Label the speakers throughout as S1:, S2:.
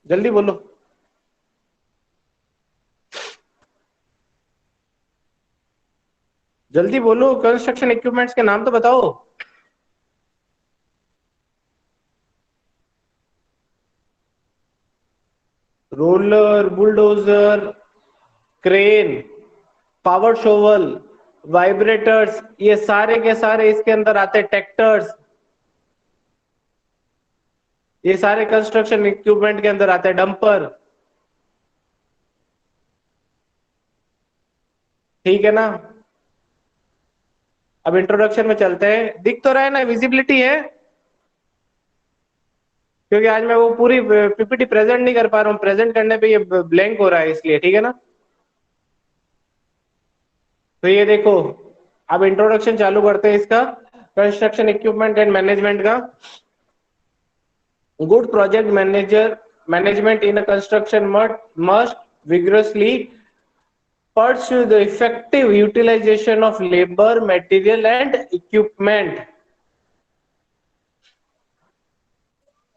S1: जल्दी बोलो। जल्दी बोलो, कंस्ट्रक्शन इक्विपमेंट्स के नाम तो बताओ। Roller, bulldozer, crane, power shovel, vibrators, ये सारे के सारे इसके अंदर आते हैं। ट्रैक्टर्स, ये सारे कंस्ट्रक्शन इक्विपमेंट के अंदर आते हैं। डंपर, ठीक है ना। अब इंट्रोडक्शन में चलते हैं। दिख तो रहा है ना, विजिबिलिटी है? क्योंकि आज मैं वो पूरी पीपीटी प्रेजेंट नहीं कर पा रहा हूँ, प्रेजेंट करने पे ये ब्लैंक हो रहा है इसलिए, ठीक है ना। तो ये देखो, अब इंट्रोडक्शन चालू करते हैं इसका, कंस्ट्रक्शन इक्विपमेंट एंड मैनेजमेंट का। Good project management in a construction must vigorously pursue the effective utilization of labor, material and equipment।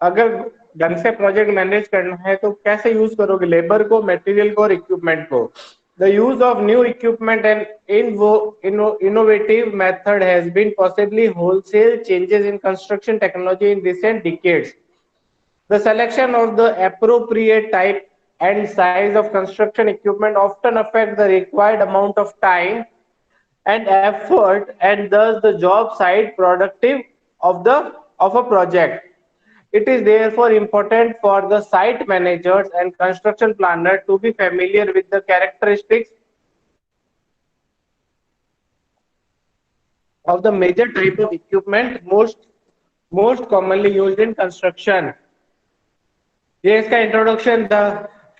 S1: अगर ढंग से प्रोजेक्ट मैनेज करना है तो कैसे यूज करोगे लेबर को, मटेरियल को और इक्विपमेंट को। The use of new equipment and innovative method has been possibly wholesale changes in construction technology in recent decades। The selection of the appropriate type and size of construction equipment often affect the required amount of time and effort, and thus the job site productive of a project। It is therefore important for the site managers and construction planner to be familiar with the characteristics of the major type of equipment most commonly used in construction। ये इसका introduction था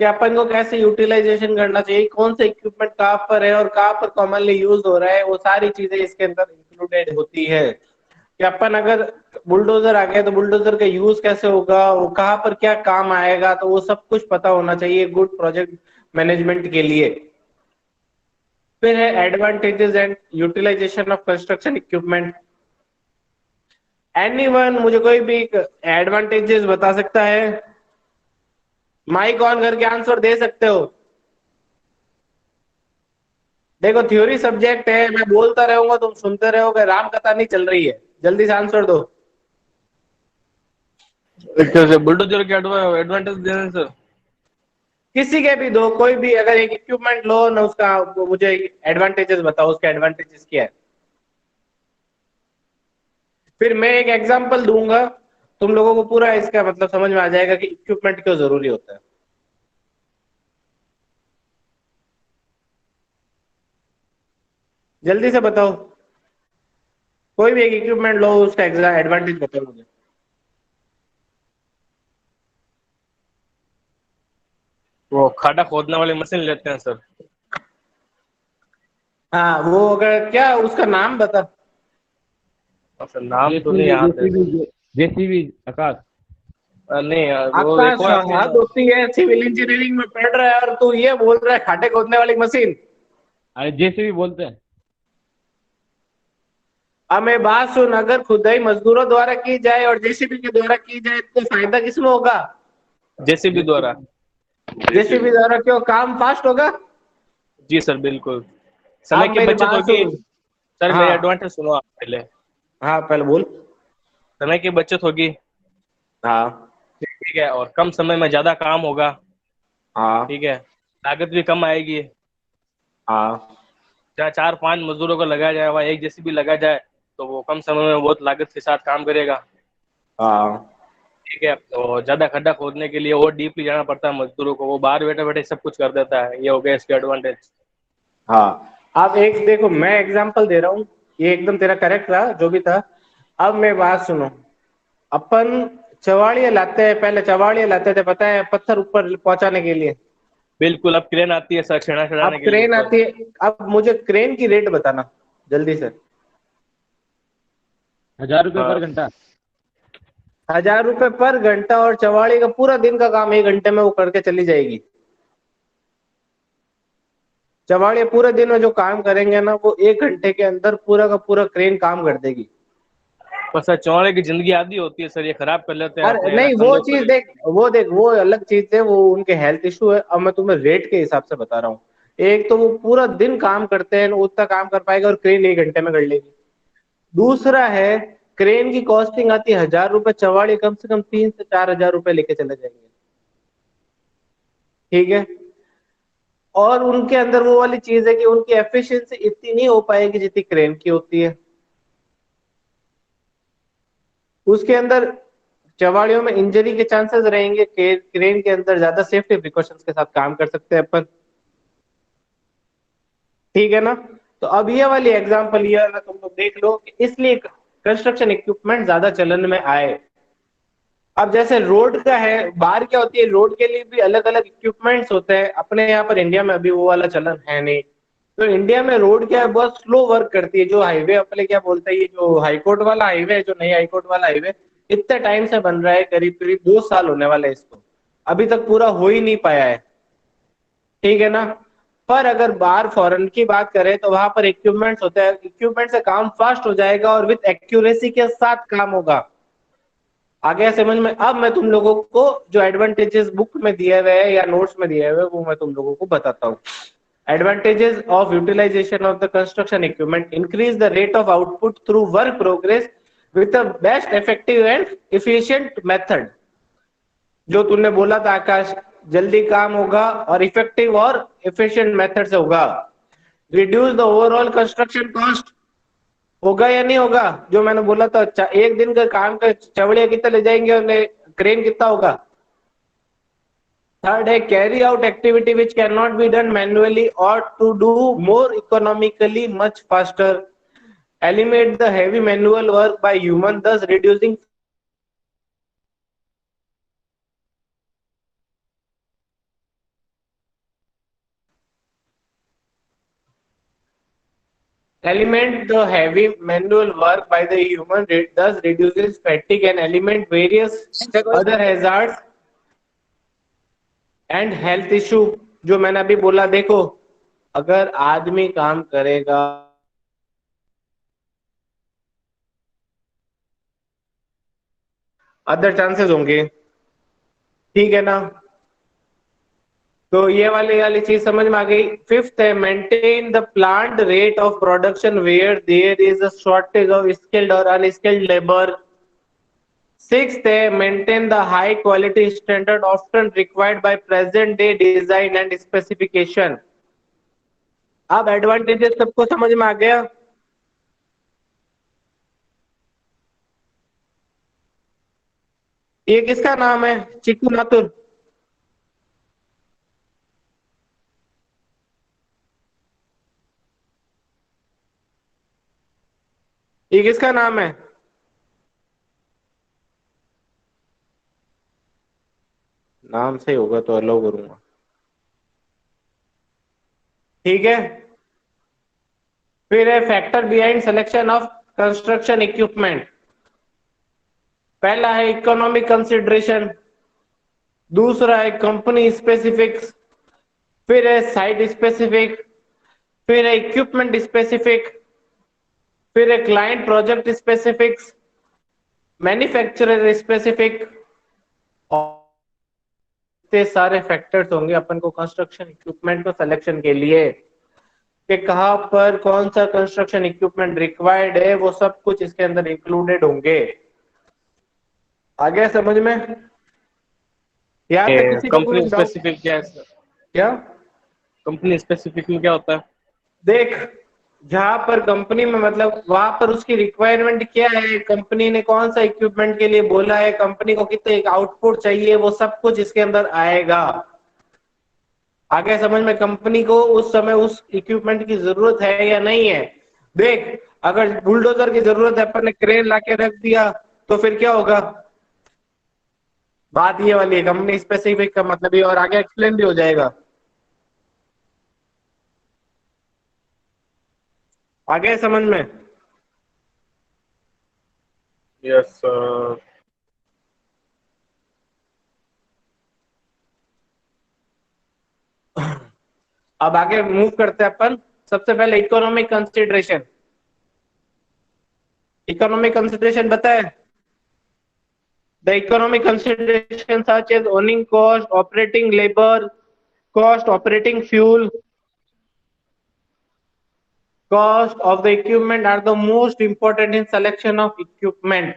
S1: कि अपन को कैसे utilisation करना चाहिए, कौन सा इक्विपमेंट कहाँ पर है और कहाँ पर कॉमनली यूज हो रहा है, वो सारी चीजें इसके अंदर इंक्लूडेड होती है। कि अपन अगर बुलडोजर आ गया तो बुलडोजर का यूज कैसे होगा, वो कहाँ पर क्या काम आएगा, तो वो सब कुछ पता होना चाहिए गुड प्रोजेक्ट मैनेजमेंट के लिए। फिर है advantages and utilisation of construction equipment. Anyone, मुझे कोई भी एडवांटेजेस बता सकता है? माइक ऑन करके आंसर दे सकते हो। देखो थ्योरी सब्जेक्ट है, मैं बोलता रहूंगा तुम सुनते रहोगे, राम कथा नहीं चल रही है। जल्दी से आंसर दो।
S2: बुलडोजर के एडवांटेज दे रहे हैं सर।
S1: किसी के भी दो, कोई भी, अगर एक इक्विपमेंट लो ना उसका, मुझे एडवांटेजेस बताओ, उसके एडवांटेजेस क्या है। फिर मैं एक एग्जांपल दूंगा, तुम लोगों को पूरा इसका मतलब समझ में आ जाएगा कि इक्विपमेंट क्यों जरूरी होता है। जल्दी से बताओ, कोई भी एक इक्विपमेंट लो, उसका एडवांटेज बताओ मुझे।
S2: वो खाड़ा खोदने वाली मशीन लेते हैं सर।
S1: हाँ, वो अगर क्या उसका नाम बता।
S2: सर नाम तो नहीं
S3: जेसीबी
S2: याद है
S3: जेसीबी जेसीबी आकाश।
S2: नहीं वो एक
S1: आकाश,
S2: और
S1: हाँ
S2: आती है
S1: हाँ, होती है, सिविल इंजीनियरिंग में पढ़ रहा है और तू ये बोल रहा है खाटे खोदने वाली मशीन।
S3: अरे जेसीबी बोलते हैं।
S1: अब मैं बात सुन, अगर खुदाई मजदूरों द्वारा की जाए और जेसीबी के द्वारा की जाए तो फायदा किसमें होगा?
S2: जेसीबी द्वारा।
S1: जेसीबी द्वारा, क्यों? काम फास्ट होगा।
S2: जी सर बिल्कुल, समय
S1: अब
S2: की
S1: मेरी
S2: बचत
S1: बात
S2: होगी।
S1: सुन।
S2: सर मेरे
S1: हाँ
S2: एडवांटेज सुनो आप पहले।
S1: हाँ, पहले बोल।
S2: समय की बचत होगी,
S1: हाँ
S2: ठीक है, और कम समय में ज्यादा काम होगा,
S1: हाँ
S2: ठीक है। लागत भी कम आएगी।
S1: हाँ
S2: जहाँ 4-5 मजदूरों को लगाया जाए वहाँ एक जेसीबी लगाया जाए तो वो कम समय में बहुत लागत के साथ काम करेगा,
S1: हाँ
S2: ठीक है। और ज्यादा खड्डा खोदने के लिए और डीपली जाना पड़ता है मजदूरों को, वो बाहर बैठे बैठे सब कुछ कर देता है। ये हो गया इसके एडवांटेज।
S1: हाँ। अब एक देखो, मैं एग्जांपल दे रहा हूँ, ये एकदम तेरा करेक्ट रहा जो भी था। अब मैं बात सुनो, अपन चवाड़ियाँ लाते हैं, पहले चवाड़ियाँ लाते थे पता है, पत्थर ऊपर पहुंचाने के लिए।
S2: बिल्कुल, अब क्रेन आती है सर छेड़ा
S1: अब
S2: चढ़ाने के लिए
S1: क्रेन
S2: ऊपर।
S1: आती है। अब मुझे क्रेन की रेट बताना जल्दी से।
S3: 1000 रुपये
S2: हाँ
S3: पर घंटा।
S1: 1000 रुपए पर घंटा, और चवाड़ी का पूरा दिन का काम 1 घंटे में वो करके चली जाएगी। चवाड़िया पूरे दिन में जो काम करेंगे ना, वो 1 घंटे के अंदर पूरा का पूरा क्रेन काम कर देगी।
S2: पर सर चौड़े की जिंदगी आधी होती है सर, ये खराब कर लेते हैं
S1: अरे
S2: अपने ना
S1: नहीं, वो
S2: कंधों
S1: चीज
S2: पे।
S1: देख, वो अलग चीज है, वो उनके हेल्थ इशू है। अब मैं तुम्हें रेट के हिसाब से बता रहा हूँ। एक तो वो पूरा दिन काम करते हैं, उतना काम कर पाएगा और क्रेन 1 घंटे में कर लेगी। दूसरा है, क्रेन की कॉस्टिंग आती है 1,000 रुपए, चवाड़ी कम से कम 3 से 4 हजार रुपए लेके चले जाएंगे। ठीक है। और उनके अंदर वो वाली चीज है कि उनकी एफिशिएंसी इतनी नहीं हो पाएगी जितनी क्रेन की होती है। उसके अंदर चवाड़ियों में इंजरी के चांसेस रहेंगे, क्रेन के अंदर ज्यादा सेफ्टी प्रिकॉशंस के साथ काम कर सकते हैं अपन। ठीक है ना। तो अब ये वाली एग्जांपल ये वाला तुम लोग देख लो कि इसलिए कंस्ट्रक्शन इक्विपमेंट ज्यादा चलन में आए। अब जैसे रोड का है, बाहर क्या होती है, रोड के लिए भी अलग अलग इक्विपमेंट्स होते हैं। अपने यहाँ पर इंडिया में अभी वो वाला चलन है नहीं। तो इंडिया में रोड क्या है, बहुत स्लो वर्क करती है। जो हाईवे अपने क्या बोलते हैं, ये जो हाईकोर्ट वाला हाईवे है, जो नई हाईकोर्ट वाला हाईवे, इतने टाइम से बन रहा है, करीब करीब 2 साल होने वाले हैं इसको, अभी तक पूरा हो ही नहीं पाया है। ठीक है ना। पर अगर बाहर फॉरेन की बात करें तो वहां पर इक्विपमेंट्स होते हैं, इक्विपमेंट से काम फास्ट हो जाएगा और विद एक्यूरेसी के साथ काम होगा। आ गया समझ में। अब मैं तुम लोगों को जो एडवांटेजेस बुक में दिए हुए हैं या नोट्स में दिए हुए हैं वो मैं तुम लोगों को बताता हूँ। Advantages of utilisation of the construction equipment: increase the rate of output through work progress with the best effective and efficient method. जो तूने बोला था आकाश, जल्दी काम होगा और इफेक्टिव और एफिशिएंट मेथड से होगा। Reduce the overall construction cost, होगा या नहीं होगा? जो मैंने बोला था, एक दिन का काम का चवड़िया कितना ले जाएंगे और क्रेन कितना होगा। थर्ड है, carry out activity which can not be done manually और to do more economically much faster. Eliminate the heavy manual work by human, thus reducing eliminate the heavy manual work by the human, thus reduces fatigue and eliminate various other hazards and health issue. जो मैंने अभी बोला, देखो अगर आदमी काम करेगा, other chances होंगे। ठीक है ना। तो ये वाली चीज समझ में आ गई। फिफ्थ है, maintain the plant rate of production where there is a shortage of skilled और अनस्किल्ड लेबर। सिक्स्थ है, maintain the high quality standard often required by present day design and specification. अब एडवांटेजेस सबको समझ में आ गया। ये किसका नाम है? चिक्कू माथुर। ये किसका नाम है? नाम से होगा तो अलाउ करूंगा। ठीक है। फिर है factor behind selection of construction equipment. पहला है इकोनॉमिक कंसिडरेशन, दूसरा है कंपनी स्पेसिफिक्स, फिर है साइट स्पेसिफिक, फिर है इक्विपमेंट स्पेसिफिक, फिर है client project specifics, manufacturer specific. इतने सारे फैक्टर्स होंगे अपन को कंस्ट्रक्शन इक्विपमेंट को सिलेक्शन के लिए, कि कहां पर कौन सा कंस्ट्रक्शन इक्विपमेंट रिक्वायर्ड है, वो सब कुछ इसके अंदर इंक्लूडेड होंगे। आ गया समझ में? यहाँ पे किसी को कोई
S2: कंपनी
S1: डाउट?
S2: स्पेसिफिक क्या है सर?
S1: क्या?
S2: कंपनी स्पेसिफिक में क्या होता है?
S1: देख, जहां पर कंपनी में मतलब वहां पर उसकी रिक्वायरमेंट क्या है, कंपनी ने कौन सा इक्विपमेंट के लिए बोला है, कंपनी को कितने आउटपुट चाहिए, वो सब कुछ इसके अंदर आएगा। आगे समझ में? कंपनी को उस समय उस इक्विपमेंट की जरूरत है या नहीं है। देख, अगर बुलडोजर की जरूरत है, अपन ने क्रेन लाके रख दिया, तो फिर क्या होगा? बात ये वाली है, कंपनी स्पेसिफिक का मतलब ये, और आगे एक्सप्लेन भी हो जाएगा। आगे समझ में?
S2: Yes sir.
S1: अब आगे मूव करते हैं अपन। सबसे पहले इकोनॉमिक कंसिडरेशन। इकोनॉमिक कंसिडरेशन बताए, the economic consideration such as owning cost, operating labour cost, operating fuel cost of the equipment are the most important in selection of equipment.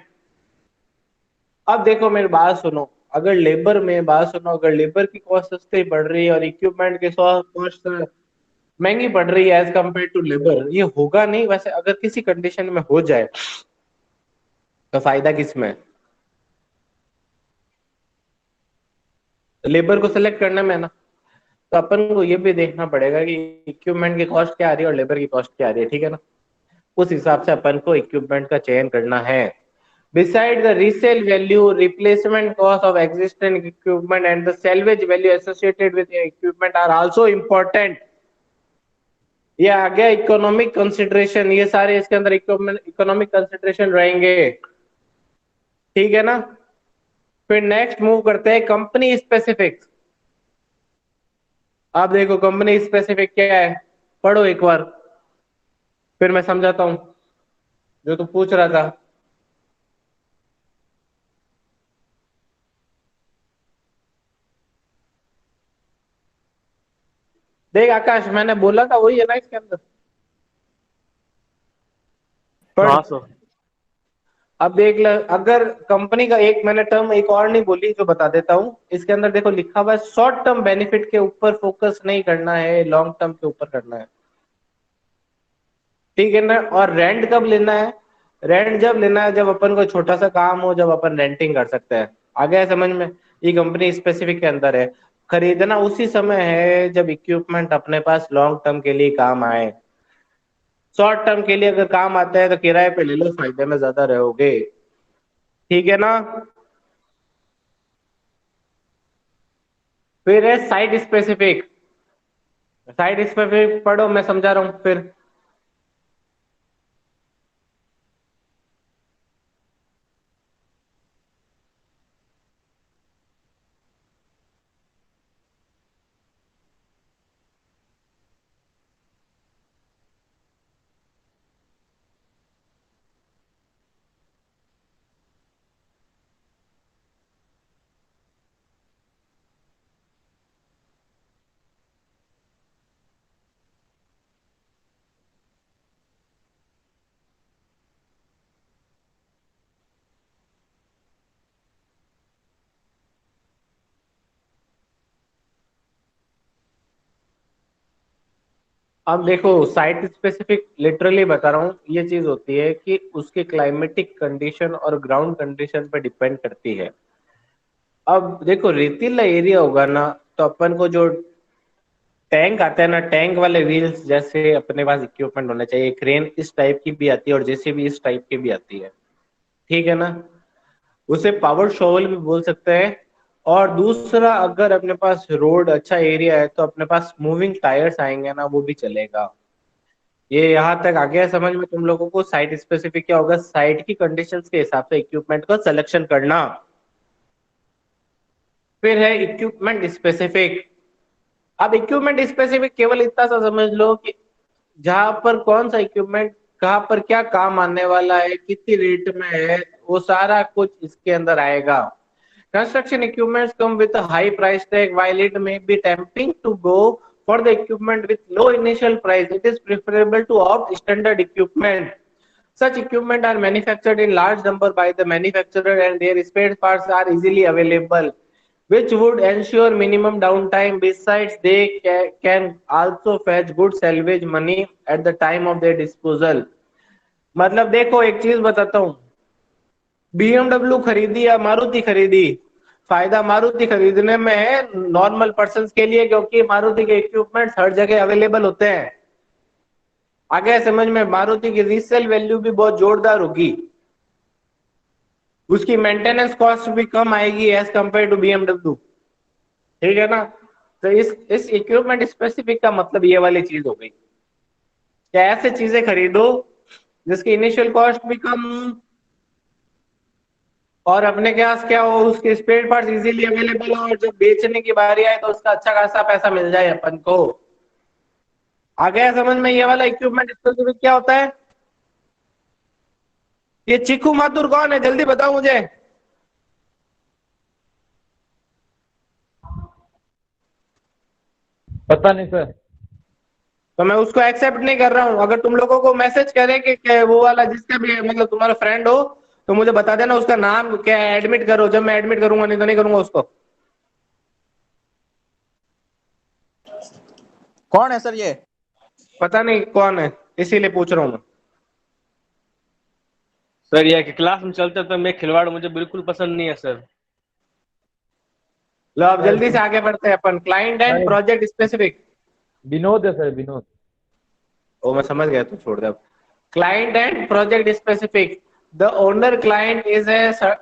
S1: अब देखो मेरी बात सुनो, अगर लेबर में बात सुनो, अगर लेबर की कॉस्ट सस्ती पड़ रही है और इक्विपमेंट की कॉस्ट महंगी पड़ रही है एज कंपेयर टू लेबर, ये होगा नहीं। वैसे अगर किसी कंडीशन में हो जाए तो फायदा किसमें? लेबर को सिलेक्ट करने में ना। तो अपन को ये भी देखना पड़ेगा कि इक्विपमेंट की कॉस्ट क्या आ रही है और लेबर की कॉस्ट क्या आ रही है, ठीक है ना। उस हिसाब से अपन को इक्विपमेंट का चयन करना है। Besides the resale value, replacement cost of existing equipment and the salvage value associated with the equipment are also important. ये आ गया इकोनॉमिक कंसिडरेशन, ये सारे इसके अंदर इकोनॉमिक कंसिडरेशन रहेंगे, ठीक है ना। फिर नेक्स्ट मूव करते हैं कंपनी स्पेसिफिक। आप देखो कंपनी स्पेसिफिक क्या है, पढ़ो एक बार, फिर मैं समझाता हूं जो तू पूछ रहा था। देख आकाश, मैंने बोला था वही है ना इसके अंदर, पढ़।
S2: हाँ सर।
S1: अब देख ल, अगर कंपनी का एक मैंने टर्म एक और नहीं बोली जो बता देता हूं, इसके अंदर देखो लिखा हुआ है शॉर्ट टर्म बेनिफिट के ऊपर फोकस नहीं करना है, लॉन्ग टर्म के ऊपर करना है, ठीक है ना। और रेंट कब लेना है? रेंट जब लेना है जब अपन को छोटा सा काम हो, जब अपन रेंटिंग कर सकते हैं। आ गया समझ में? ये कंपनी स्पेसिफिक के अंदर है। खरीदना उसी समय है जब इक्विपमेंट अपने पास लॉन्ग टर्म के लिए काम आए। शॉर्ट टर्म के लिए अगर काम आता है तो किराए पे ले लो, फायदे में ज्यादा रहोगे, ठीक है ना। फिर है साइट स्पेसिफिक। साइट स्पेसिफिक पढ़ो, मैं समझा रहा हूं फिर। अब देखो साइट स्पेसिफिक लिटरली बता रहा हूँ, ये चीज होती है कि उसके क्लाइमेटिक कंडीशन और ग्राउंड कंडीशन पर डिपेंड करती है। अब देखो रेतीला एरिया होगा ना, तो अपन को जो टैंक आता है ना, टैंक वाले व्हील्स जैसे अपने पास इक्विपमेंट होना चाहिए। क्रेन इस टाइप की भी आती है और जेसीबी इस टाइप की भी आती है, ठीक है ना। उसे पावर शोवल भी बोल सकते हैं। और दूसरा, अगर अपने पास रोड अच्छा एरिया है तो अपने पास मूविंग टायर्स आएंगे ना, वो भी चलेगा। ये यहाँ तक आ गया समझ में तुम लोगों को? साइट स्पेसिफिक क्या होगा? साइट की कंडीशंस के हिसाब से इक्विपमेंट का सिलेक्शन करना। फिर है इक्विपमेंट स्पेसिफिक। अब इक्विपमेंट स्पेसिफिक केवल इतना सा समझ लो कि जहां पर कौन सा इक्विपमेंट कहाँ पर क्या काम आने वाला है, कितनी रेट में है, वो सारा कुछ इसके अंदर आएगा। Construction equipments come with a high price tag. While it may be tempting to go for the equipment with low initial price, it is preferable to opt standard equipment. Such equipment are manufactured in large number by the manufacturer and their spare parts are easily available, which would ensure minimum downtime. Besides, they can also fetch good salvage money at the time of their disposal. मतलब देखो एक चीज बताता हूँ, BMW खरीदी या मारुति खरीदी, फायदा मारुति खरीदने में है नॉर्मल पर्सन के लिए, क्योंकि मारुति के इक्विपमेंट्स हर जगह अवेलेबल होते हैं। आगे समझ में? मारुति की रीसेल वैल्यू भी बहुत जोरदार होगी, उसकी मेंटेनेंस कॉस्ट भी कम आएगी एज कंपेयर टू बीएमडब्ल्यू, ठीक है ना। तो इस इक्विपमेंट स्पेसिफिक का मतलब ये वाली चीज हो गई कि ऐसे चीजें खरीदो जिसकी इनिशियल कॉस्ट भी कम और अपने के पास क्या हो, उसके स्पेयर पार्ट्स इजीली अवेलेबल हो, और जब बेचने की बारी आए तो उसका अच्छा खासा पैसा मिल जाए अपन को। आ गया समझ में? ये वाला इक्विपमेंट स्पेसिफिक क्या होता है, ये चीकू माथुर कौन है, जल्दी बताओ मुझे।
S3: पता नहीं सर।
S1: तो मैं उसको एक्सेप्ट नहीं कर रहा हूँ। अगर तुम लोगों को मैसेज करे कि वो वाला जिसका भी मतलब तुम्हारा फ्रेंड हो तो मुझे बता देना, उसका नाम क्या है, एडमिट करो। जब मैं एडमिट करूंगा, नहीं तो नहीं करूंगा उसको।
S4: कौन है सर ये?
S1: पता नहीं कौन है, इसीलिए पूछ रहा हूँ मैं।
S2: सर ये कि क्लास में चलते तो मैं खिलवाड़ मुझे बिल्कुल पसंद नहीं है सर।
S1: लो अब जल्दी से आगे बढ़ते हैं अपन। Client and
S3: sir
S1: project specific.
S3: Vinod है सर, विनोद।
S1: ओ मैं समझ गया, तो छोड़ दे अब। Client and project specific. The owner client is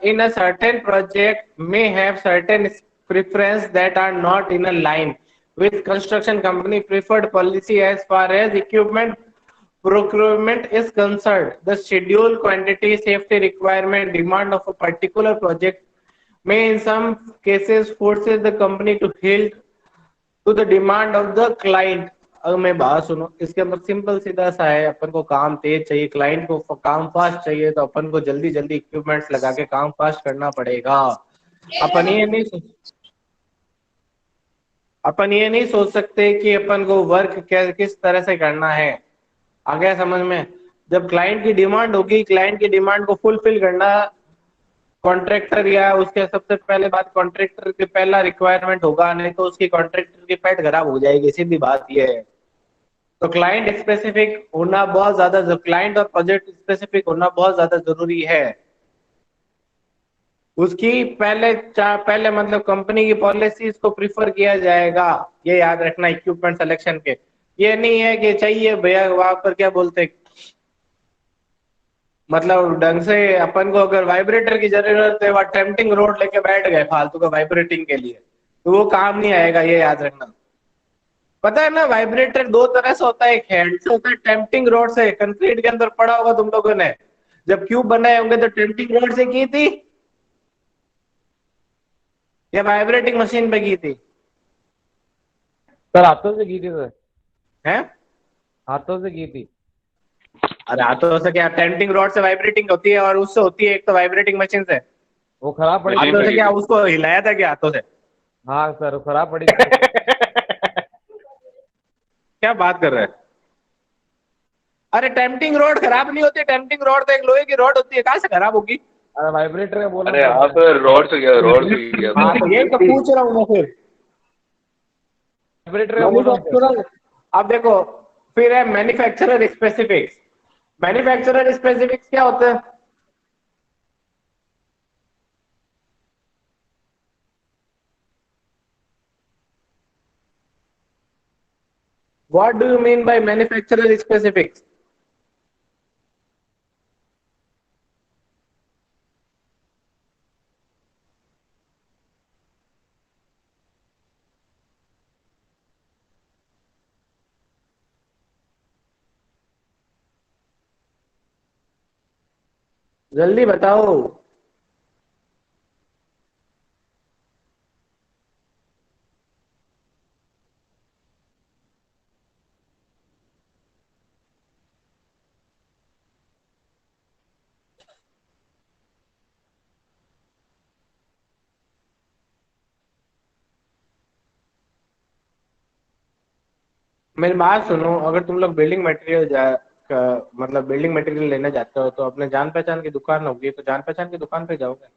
S1: in a certain project may have certain preference that are not in a line with construction company preferred policy as far as equipment procurement is concerned. The schedule, quantity, safety requirement, demand of a particular project may in some cases forces the company to yield to the demand of the client. अगर मैं बात सुनो, इसके अंदर simple सीधा सा है, अपन को काम तेज चाहिए, क्लाइंट को काम फास्ट चाहिए, तो अपन को जल्दी जल्दी इक्विपमेंट्स लगा के काम फास्ट करना पड़ेगा। अपन ये नहीं सोच अपन ये नहीं सोच सकते कि अपन को वर्क किस तरह से करना है। आ गया समझ में? जब क्लाइंट की डिमांड होगी, क्लाइंट की डिमांड को फुलफिल करना कॉन्ट्रैक्टर या उसके सबसे पहले बात कॉन्ट्रैक्टर की पहला रिक्वायरमेंट होगा, नहीं तो उसकी कॉन्ट्रैक्टर की पेट खराब हो जाएगी, सीधी बात ये है। तो क्लाइंट स्पेसिफिक होना बहुत ज्यादा, क्लाइंट और प्रोजेक्ट स्पेसिफिक होना बहुत ज्यादा जरूरी है। उसकी पहले मतलब कंपनी की पॉलिसीज को प्रिफर किया जाएगा, ये याद रखना इक्विपमेंट सिलेक्शन के। ये नहीं है कि चाहिए भैया वहां पर क्या बोलते, मतलब ढंग से अपन को अगर वाइब्रेटर की जरूरत है, वह टेम्पटिंग रोड लेके बैठ गए फालतू का वाइब्रेटिंग के लिए, तो वो काम नहीं आएगा, ये याद रखना। पता है ना, वाइब्रेटर दो तरह से होता है, एक हेड से होता है, टेम्पटिंग रोड से। कंक्रीट के अंदर पड़ा होगा तुम लोगों ने, जब क्यूब बनाए होंगे तो टेम्पटिंग रोड से की थी या वाइब्रेटिंग मशीन पे की थी?
S3: सर हाथों से की थी सर।
S1: हैं?
S3: हाथों से की थी।
S1: अरे हाथों से क्या, टेम्पटिंग रोड से वाइब्रेटिंग होती है और उससे होती है एक तो वाइब्रेटिंग मशीन से।
S3: वो खराब पड़ी थी।
S1: हाथों से क्या, उसको हिलाया था क्या हाथों से?
S3: हाँ सर, वो खराब पड़ी थी।
S1: क्या बात कर रहे हैं? अरे टेम्पटिंग रोड खराब नहीं होती, टेम्पटिंग रोड तो एक लोहे की रोड होती है, कहां से खराब होगी?
S3: अरे वाइब्रेटर का बोला
S5: अरे
S3: था।
S5: हाँ सर, रोड से गया
S1: हाँ
S5: था।
S1: तो यही तो पूछ रहा हूँ मैं फिर।
S3: वाइब्रेटर का बोला था।
S1: मैन्युफैक्चरर, अब देखो फिर है मैन्युफैक्चरर स्पेसिफिक्स। मैन्युफैक्चरर स्पेसिफिक्स क्या होते हैं? What do you mean by manufacturer specifics? जल्दी बताओ। मेरी बात सुनो, अगर तुम लोग बिल्डिंग मटेरियल मतलब बिल्डिंग मटेरियल लेने जाते हो तो अपने जान पहचान की दुकान होगी, तो जान पहचान की दुकान पे जाओगे,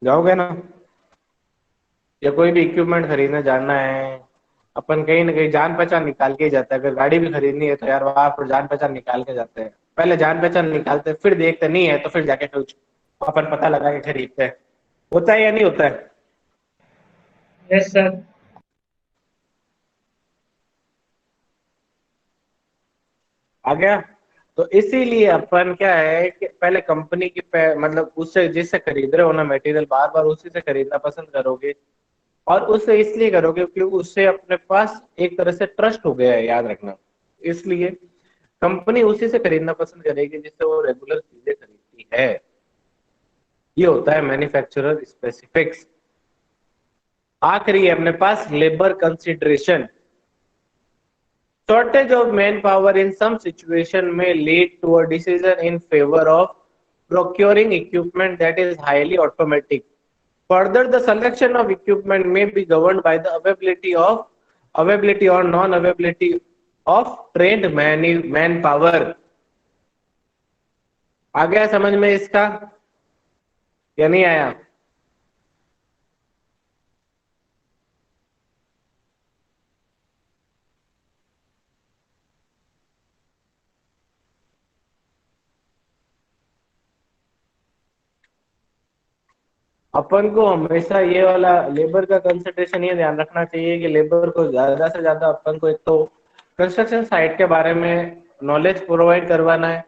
S1: जाओगे ना? या कोई भी इक्विपमेंट खरीदने जाना है, अपन कहीं ना कहीं जान पहचान निकाल के ही जाता है। अगर गाड़ी भी खरीदनी है तो यार वहां पर जान पहचान निकाल के जाते हैं। पहले जान पहचान निकालते हैं, फिर देखते नहीं है तो फिर जाके कुछ अपन पता लगा के खरीदते हैं। होता है या नहीं होता है?
S6: Yes sir.
S1: आ गया? तो इसीलिए अपन क्या है कि पहले कंपनी की मतलब उससे जिससे खरीद रहे हो ना मटेरियल, बार बार उसी से खरीदना पसंद करोगे। और उससे इसलिए करोगे क्योंकि उससे अपने पास एक तरह से ट्रस्ट हो गया है, याद रखना। इसलिए कंपनी उसी से खरीदना पसंद करेगी जिससे वो रेगुलर चीजें खरीदती है। ये होता है मैन्युफैक्चरर स्पेसिफिक्स। आखिरी है अपने पास labour consideration. Shortage of manpower in some situation may lead to a decision in favor of procuring equipment that is highly automatic. Further, the selection of equipment may be governed by the availability or non-availability of trained manpower. आ गया समझ में इसका या नहीं आया? अपन को हमेशा ये वाला लेबर का कंसंट्रेशन ये ध्यान रखना चाहिए कि लेबर को ज्यादा से ज्यादा अपन को एक तो कंस्ट्रक्शन साइट के बारे में नॉलेज प्रोवाइड करवाना है।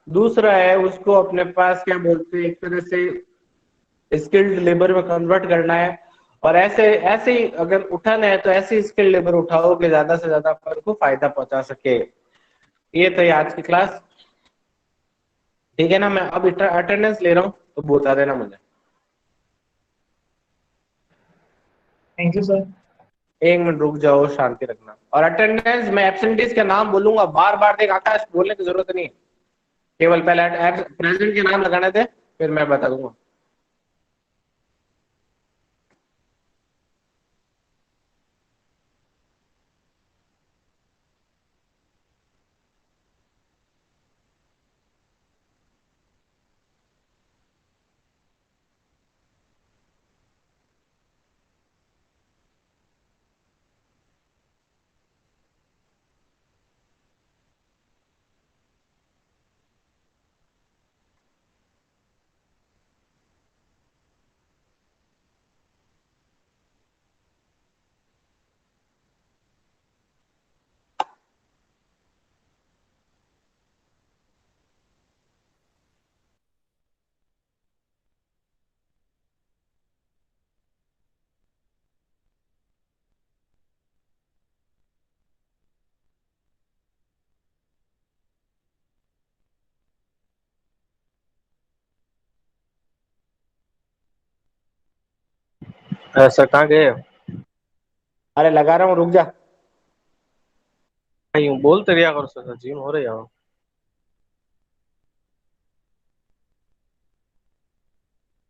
S1: दूसरा है उसको अपने पास क्या बोलते हैं एक तरह से स्किल्ड लेबर में कन्वर्ट करना है। और ऐसे ऐसे ही अगर उठाना है तो ऐसी स्किल्ड लेबर उठाओ कि ज्यादा से ज्यादा अपन को फायदा पहुंचा सके। ये तो आज की क्लास, ठीक है ना? मैं अब अटेंडेंस ले रहा हूँ तो बता देना मुझे।
S6: Thank you sir.
S1: 1 मिनट रुक जाओ, शांति रखना। और अटेंडेंस में एब्सेंटीज के नाम बोलूंगा, बार बार देख आकाश, बोलने की जरूरत नहीं, केवल पहले प्रेजेंट के नाम लगाने दे फिर मैं बता दूंगा।
S2: सर कहाँ गए?
S1: अरे लगा रहा हूँ, रुक जा।
S2: यूं बोलते रहा करो सर, जीवन हो रही है।